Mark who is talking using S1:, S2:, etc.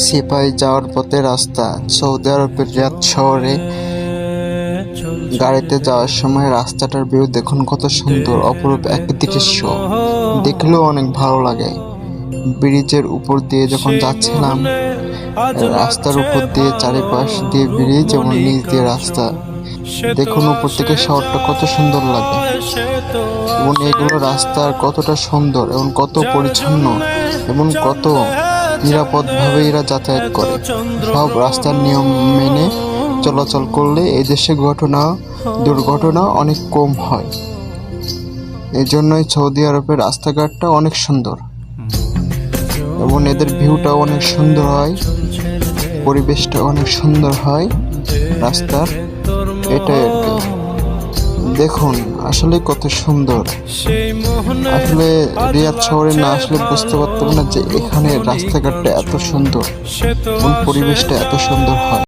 S1: সিপাহি যাওয়ার পথে রাস্তা। সৌদি আরবের রিয়াদ শহরে গাড়িতে যাওয়ার সময় রাস্তাটার ভিউ দেখুন কত সুন্দর, অপরূপ এক দৃশ্য, দেখলেও অনেক ভালো লাগে। ব্রিজের উপর দিয়ে যখন যাচ্ছিলাম, রাস্তার উপর দিয়ে চারিপাশ দিয়ে ব্রিজ এবং নিচ দিয়ে রাস্তা, দেখুন উপর থেকে শহরটা কত সুন্দর লাগে। এবং এগুলো রাস্তার কতটা সুন্দর এবং কত পরিচ্ছন্ন এবং কত নিরাপদভাবে এরা যাতায়াত করে। সব রাস্তার নিয়ম মেনে চলাচল করলে এই দেশে দুর্ঘটনা অনেক কম হয়। এই জন্যই সৌদি আরবের রাস্তাঘাটটা অনেক সুন্দর এবং এদের ভিউটাও অনেক সুন্দর হয়, পরিবেশটা অনেক সুন্দর হয় রাস্তার। এটাই আর কি। দেখুন আসলে কত সুন্দর। আসলে রিয়াদ শহরে না আসলে বুঝতে পারতাম না যে এখানে রাস্তাঘাটটা এত সুন্দর এবং পরিবেশটা এত সুন্দর হয়।